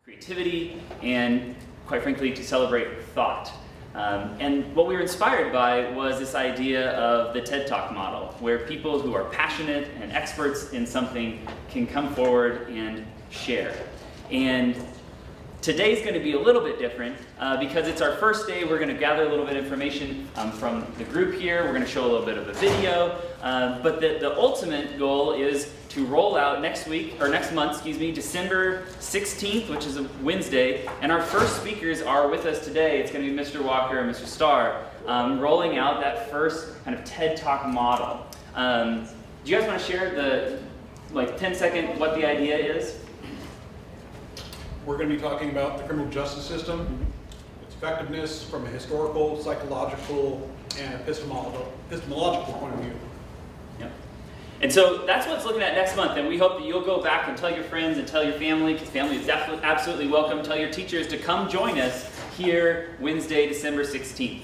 creativity, and quite frankly, to celebrate thought. And what we were inspired by was this idea of the TED Talk model, where people who are passionate and experts in something can come forward and share. And today's going to be a little bit different because it's our first day. We're going to gather a little bit of information from the group here. We're going to show a little bit of a video. But the ultimate goal is to roll out next month, December 16th, which is a Wednesday. And our first speakers are with us today. It's going to be Mr. Walker and Mr. Starr, rolling out that first kind of TED Talk model. Do you guys want to share the 10-second what the idea is? We're going to be talking about the criminal justice system, its effectiveness from a historical, psychological, and epistemological point of view. Yep. And so that's what it's looking at next month, and we hope that you'll go back and tell your friends and tell your family, because family is definitely absolutely welcome. Tell your teachers to come join us here Wednesday, December 16th.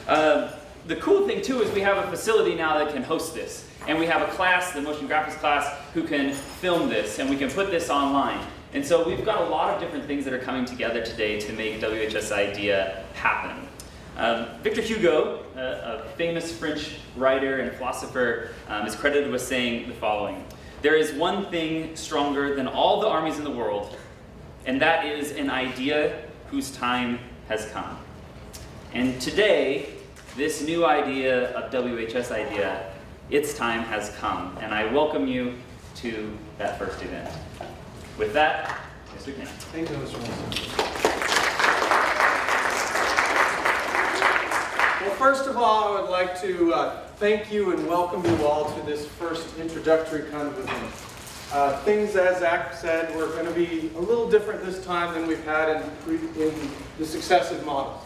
The cool thing too is we have a facility now that can host this, and we have a class, the motion graphics class, who can film this, and we can put this online. And so we've got a lot of different things that are coming together today to make WHS Idea happen. Victor Hugo, a famous French writer and philosopher, is credited with saying the following: "There is one thing stronger than all the armies in the world, and that is an idea whose time has come." And today, this new idea of WHS Idea, its time has come, and I welcome you to that first event. With that, Mr. Kenna. Thank you, Mr. Wilson. Well, first of all, I would like to thank you and welcome you all to this first introductory kind of event. Things, as Zach said, were going to be a little different this time than we've had in the successive models.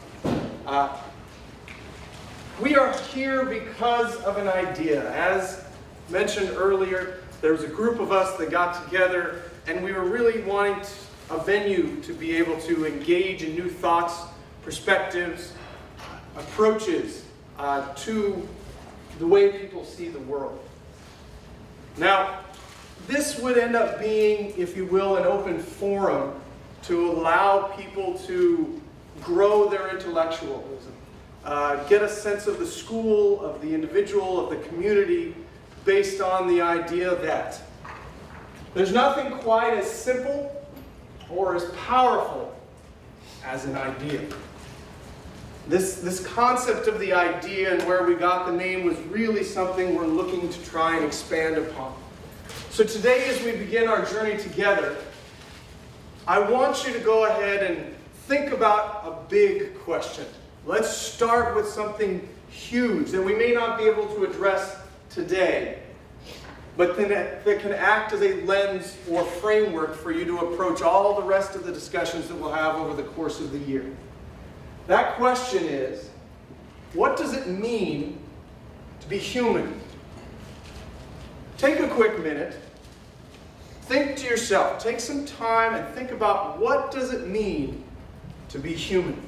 We are here because of an idea. As mentioned earlier, there was a group of us that got together, and we were really wanting a venue to be able to engage in new thoughts, perspectives, approaches to the way people see the world. Now, this would end up being, if you will, an open forum to allow people to grow their intellectualism, get a sense of the school, of the individual, of the community, based on the idea that there's nothing quite as simple or as powerful as an idea. This concept of the idea and where we got the name was really something we're looking to try and expand upon. So today, as we begin our journey together, I want you to go ahead and think about a big question. Let's start with something huge that we may not be able to address today, but that can act as a lens or framework for you to approach all the rest of the discussions that we'll have over the course of the year. That question is, what does it mean to be human? Take a quick minute, think to yourself, take some time and think about what does it mean to be human?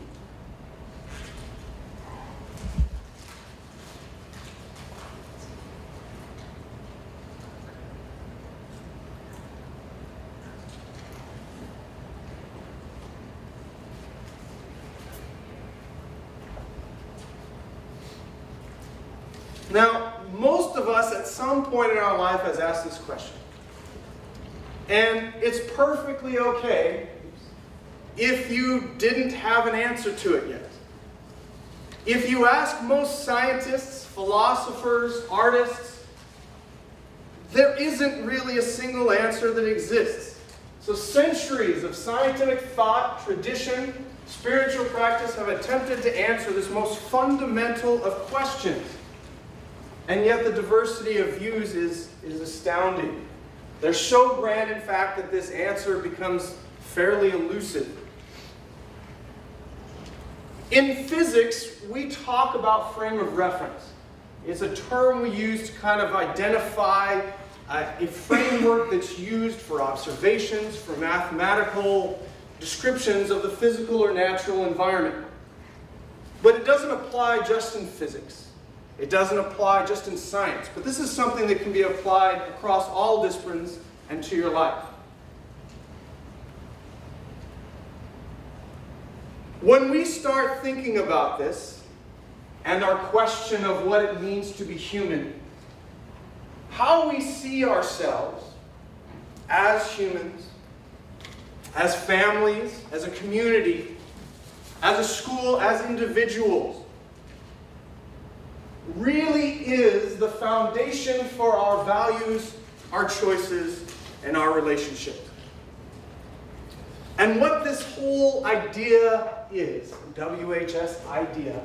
Now, most of us at some point in our life has asked this question. And it's perfectly okay if you didn't have an answer to it yet. If you ask most scientists, philosophers, artists, there isn't really a single answer that exists. So centuries of scientific thought, tradition, spiritual practice have attempted to answer this most fundamental of questions. And yet the diversity of views is astounding. They're so grand, in fact, that this answer becomes fairly elusive. In physics, we talk about frame of reference. It's a term we use to kind of identify a framework that's used for observations, for mathematical descriptions of the physical or natural environment. But it doesn't apply just in physics. It doesn't apply just in science, but this is something that can be applied across all disciplines and to your life. When we start thinking about this and our question of what it means to be human, how we see ourselves as humans, as families, as a community, as a school, as individuals, really is the foundation for our values, our choices, and our relationships. And what this whole idea is, WHS Idea,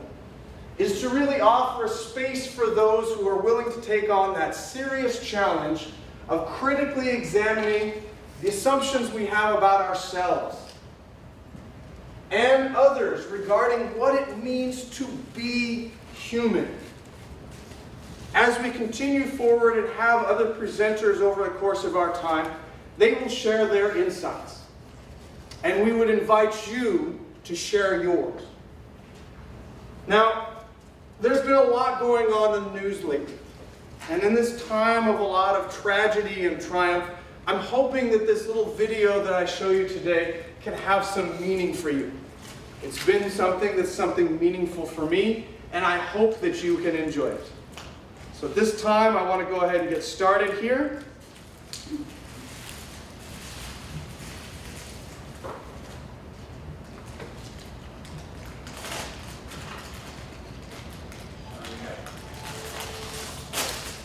is to really offer a space for those who are willing to take on that serious challenge of critically examining the assumptions we have about ourselves and others regarding what it means to be human. As we continue forward and have other presenters over the course of our time, they will share their insights. And we would invite you to share yours. Now, there's been a lot going on in the news lately. And in this time of a lot of tragedy and triumph, I'm hoping that this little video that I show you today can have some meaning for you. It's been something meaningful for me, and I hope that you can enjoy it. So at this time, I want to go ahead and get started here.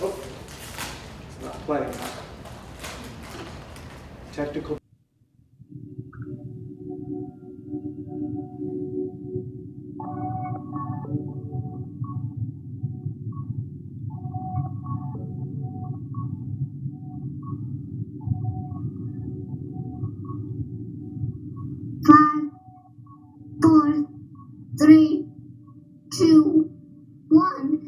Oh, it's not playing. Technical. Five, four, three, two, one.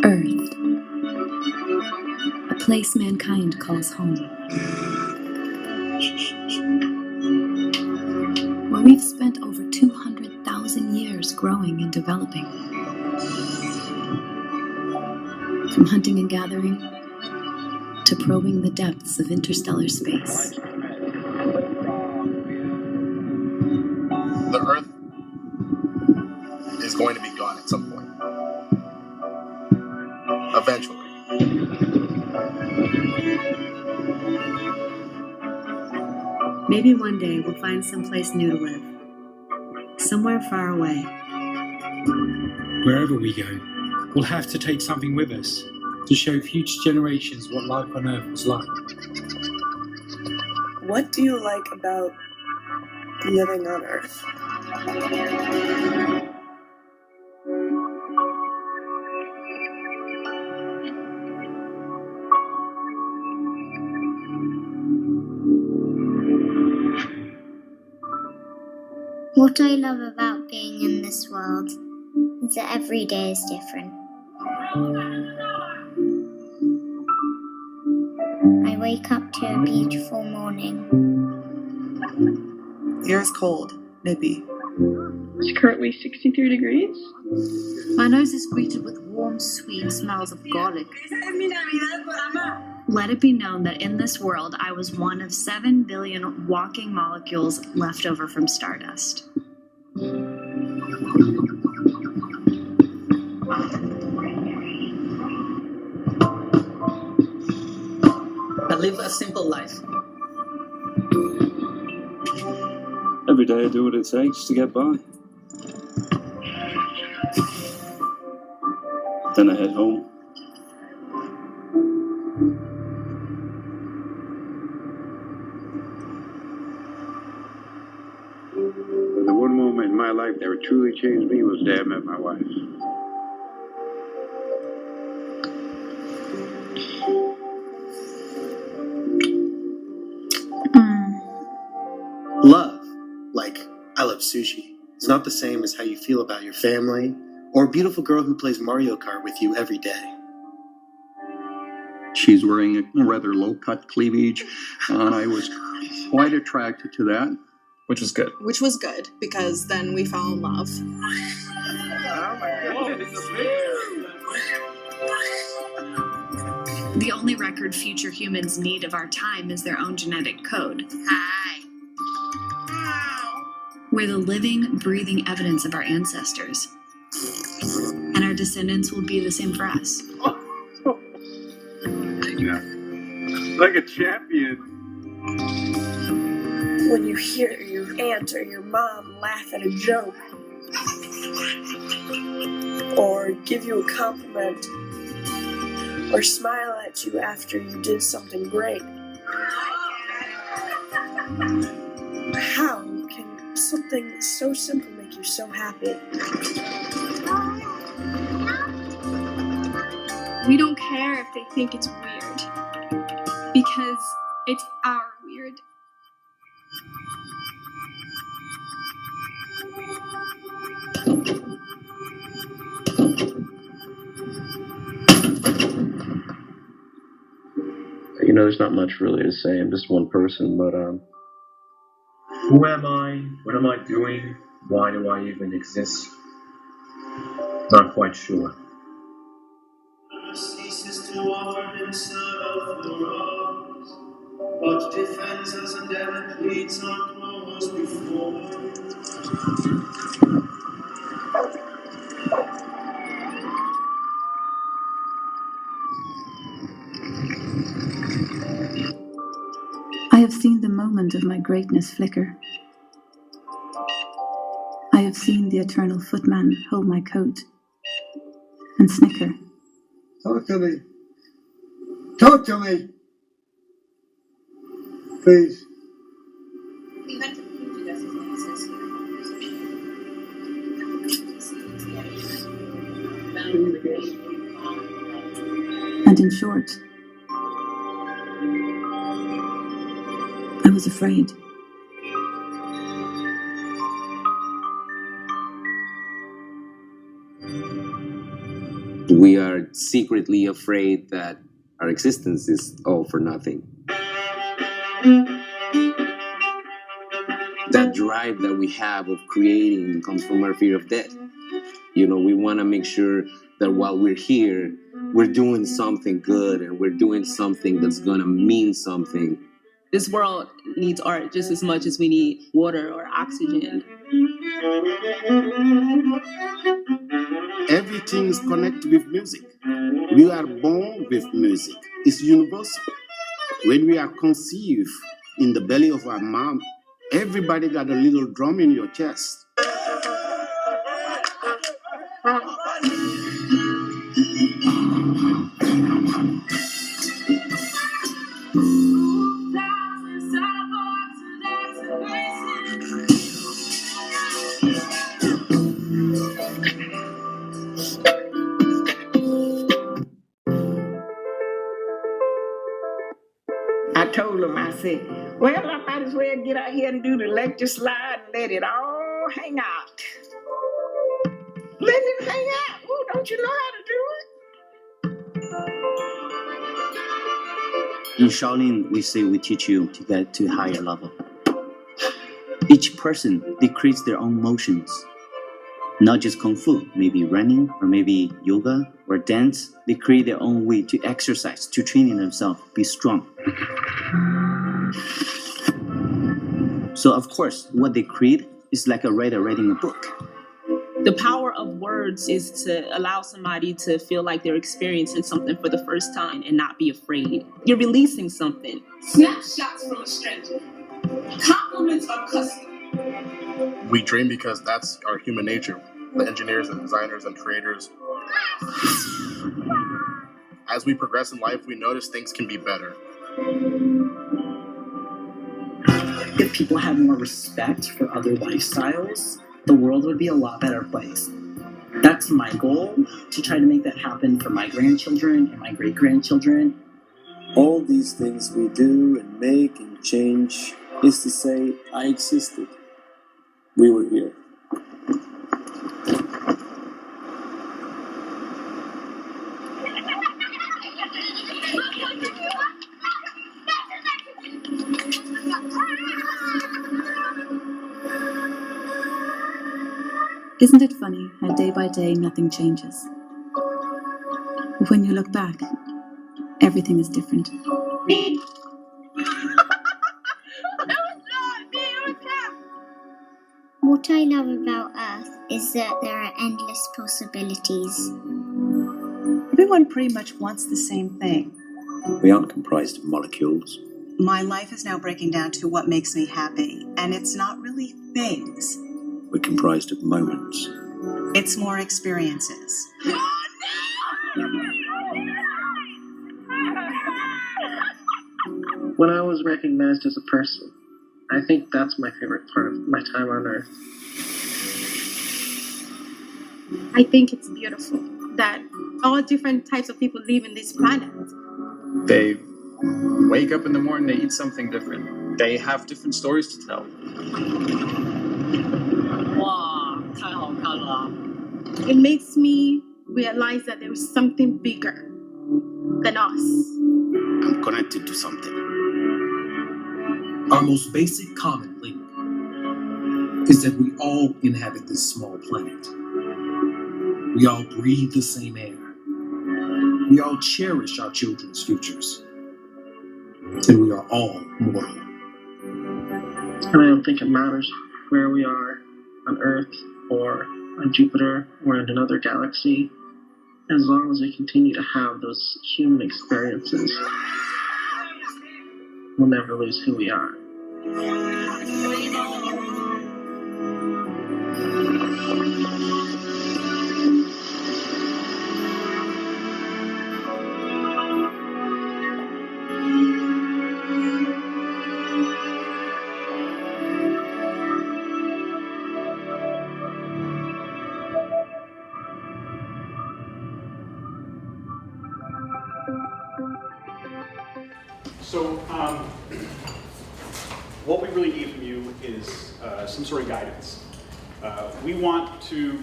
Earth, a place mankind calls home, where we've spent over 200,000 years growing and developing. From hunting and gathering to probing the depths of interstellar space. The Earth is going to be gone at some point. Eventually. Maybe one day we'll find someplace new to live. Somewhere far away. Wherever we go, we'll have to take something with us to show future generations what life on Earth was like. What do you like about living on Earth? What I love about being in this world is that every day is different. I wake up to a beautiful morning. The Earth's cold, nippy. It's currently 63 degrees. My nose is greeted with warm, sweet smells of garlic. Let it be known that in this world, I was one of 7 billion walking molecules left over from stardust. I live a simple life. Every day I do what it takes to get by. Then I head home. The one moment in my life that truly changed me was the day I met my wife. Love, like I love sushi, is not the same as how you feel about your family or a beautiful girl who plays Mario Kart with you every day. She's wearing a rather low-cut cleavage, and I was quite attracted to that. Which was good. Which was good, because then we fell in love. Oh my goodness. The only record future humans need of our time is their own genetic code. Hi. We're the living, breathing evidence of our ancestors. And our descendants will be the same for us. Yeah. Like a champion. When you hear your aunt or your mom laugh at a joke, or give you a compliment, or smile at you after you did something great. How can something so simple make you so happy? We don't care if they think it's weird, because it's our weird. You know, there's not much really to say. I'm just one person, but who am I? What am I doing? Why do I even exist? Not quite sure. Ceases to offer himself for us, but defends us and ever pleads our cause before. I have seen the moment of my greatness flicker. I have seen the eternal footman hold my coat and snicker. Talk to me. Talk to me. Please. And in short, I was afraid. We are secretly afraid that our existence is all for nothing. That drive that we have of creating comes from our fear of death. You know, we want to make sure that while we're here, we're doing something good and we're doing something that's going to mean something. This world needs art just as much as we need water or oxygen. Everything is connected with music. We are born with music. It's universal. When we are conceived in the belly of our mom, everybody got a little drum in your chest. I told him, I said, well, I might as well get out here and do the lecture slide and let it all hang out. Let it hang out. Oh, don't you know how to do it? In Shaolin, we say we teach you to get to a higher level. Each person, they create their own motions. Not just Kung Fu, maybe running, or maybe yoga, or dance. They create their own way to exercise, to training themselves, be strong. So of course, what they create is like a writer writing a book. The power of words is to allow somebody to feel like they're experiencing something for the first time and not be afraid. You're releasing something. Snapshots from a stranger. Compliments of custom. We dream because that's our human nature. The engineers and designers and creators. As we progress in life, we notice things can be better. If people had more respect for other lifestyles, the world would be a lot better place. That's my goal, to try to make that happen for my grandchildren and my great-grandchildren. All these things we do and make and change is to say, I existed. We were here. Isn't it funny how day by day nothing changes? But when you look back, Everything is different. What I love about Earth is that there are endless possibilities. Everyone pretty much wants the same thing. We aren't comprised of molecules. My life is now breaking down to what makes me happy, and it's not really things. We're comprised of moments. It's more experiences. When I was recognized as a person, I think that's my favorite part of my time on Earth. I think it's beautiful that all different types of people live in this planet. They wake up in the morning, they eat something different. They have different stories to tell. Wow, 太好看了. It makes me realize that there is something bigger than us. I'm connected to something. Our most basic common link is that we all inhabit this small planet. We all breathe the same air. We all cherish our children's futures. And we are all mortal. And I don't think it matters where we are on Earth or on Jupiter or in another galaxy, as long as we continue to have those human experiences. We'll never lose who we are. So, what we really need from you is some sort of guidance. We want to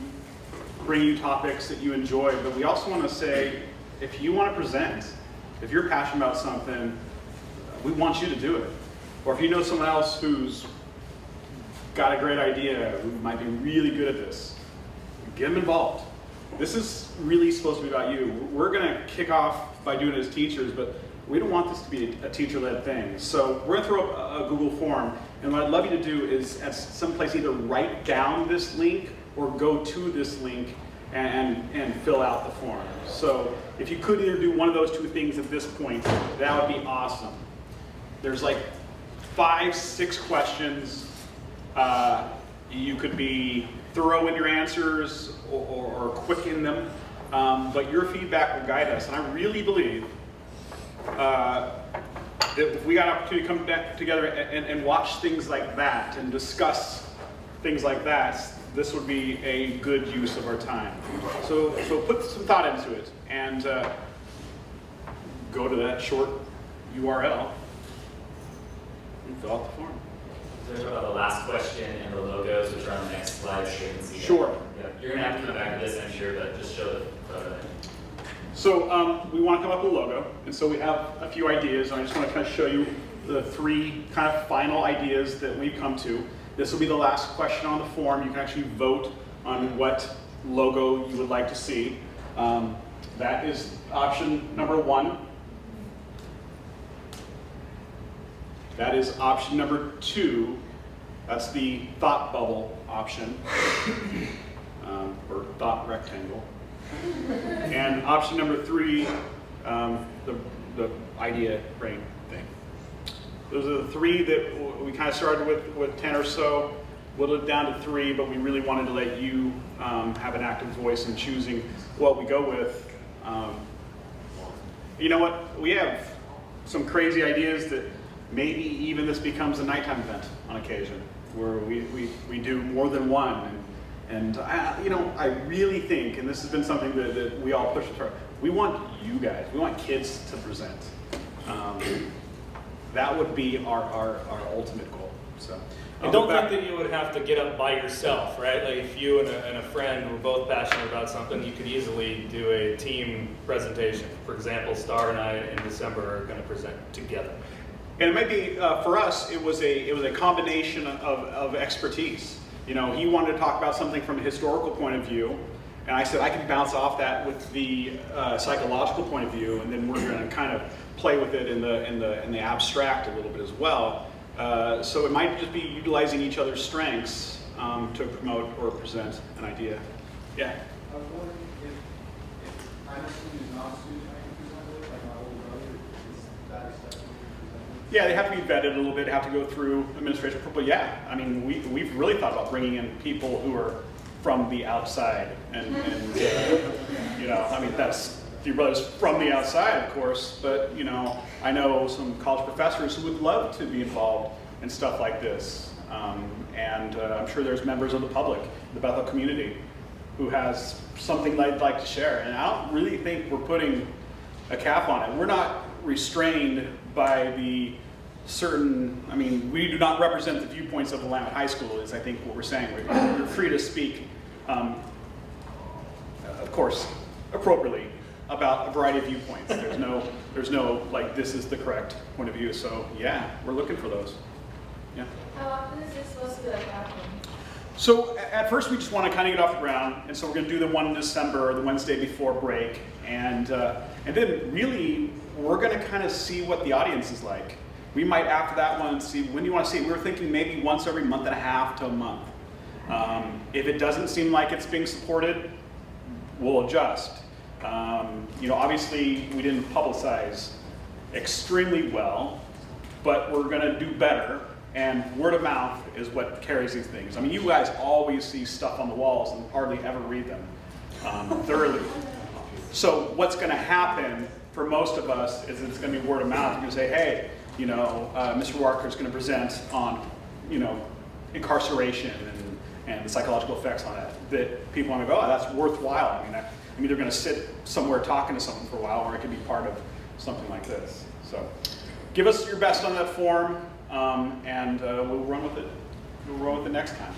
bring you topics that you enjoy, but we also want to say, if you want to present, if you're passionate about something, we want you to do it. Or if you know someone else who's got a great idea, who might be really good at this, get them involved. This is really supposed to be about you. We're going to kick off by doing it as teachers, but we don't want this to be a teacher-led thing. So we're going to throw up a Google form, and what I'd love you to do is at some place either write down this link or go to this link and fill out the form. So if you could either do one of those two things at this point, that would be awesome. There's like 5-6 questions. You could be thorough in your answers or quick in them, but your feedback will guide us. And I really believe that if we got an opportunity to come back together and watch things like that and discuss things like that, this would be a good use of our time. So put some thought into it and go to that short URL and fill out the form. There's about the last question and the logos, which are on the next slide, so you can see. Sure. Yeah, you're gonna have to come back to this, I'm sure, but just show the photo. So we want to come up with a logo, and so we have a few ideas, and I just want to kind of show you the 3 kind of final ideas that we've come to. This will be the last question on the form. You can actually vote on what logo you would like to see. That is option number 1. That is option number 2. That's the thought bubble option, or thought rectangle. And option number 3, the idea brain thing. Those are the 3 that we kind of started with 10 or so, whittled it down to 3, but we really wanted to let you have an active voice in choosing what we go with. You know what? We have some crazy ideas that maybe even this becomes a nighttime event on occasion, where we do more than one. And I really think, and this has been something that we all push for, we want you guys, we want kids to present. That would be our ultimate goal. So, I don't think that you would have to get up by yourself, right? Like if you and a friend were both passionate about something, you could easily do a team presentation. For example, Star and I in December are going to present together. And it might be, for us, it was a combination of expertise. You know, he wanted to talk about something from a historical point of view, And I said I can bounce off that with the psychological point of view, and then we're going to kind of play with it in the abstract a little bit as well. So it might just be utilizing each other's strengths to promote or present an idea. Yeah. I was wondering if I'm a student is not a student, I can present it, like my older brother, is that acceptable to present it? Yeah, they have to be vetted a little bit, have to go through administration. But yeah, I mean, we've really thought about bringing in people who are from the outside, and you know, I mean, that's your brother's from the outside, of course, but you know, I know some college professors who would love to be involved in stuff like this, and I'm sure there's members of the public, the Bethel community, who has something they'd like to share. And I don't really think we're putting a cap on it. We're not restrained by the certain, I mean, we do not represent the viewpoints of Willamette High School, is I think what we're saying. We're free to speak, of course, appropriately about a variety of viewpoints. There's no like, this is the correct point of view. So yeah, we're looking for those. Yeah. How often is this supposed to happen? So at first we just want to kind of get off the ground, and so we're going to do the one in December, the Wednesday before break, and then really we're going to kind of see what the audience is like. We might after that one see, when do you want to see it? We were thinking maybe once every month and a half to a month. If it doesn't seem like it's being supported, we'll adjust. You know, obviously we didn't publicize extremely well, but we're going to do better. And word of mouth is what carries these things. I mean, you guys always see stuff on the walls and hardly ever read them thoroughly. So what's going to happen for most of us is it's going to be word of mouth. You're going to say, hey, you know, Mr. Walker is going to present on, you know, incarceration and the psychological effects on it. That people want to go, oh, that's worthwhile. I mean, I'm either going to sit somewhere talking to someone for a while, or I can be part of something like this. So give us your best on that form. And we'll run with it. We'll run with it next time.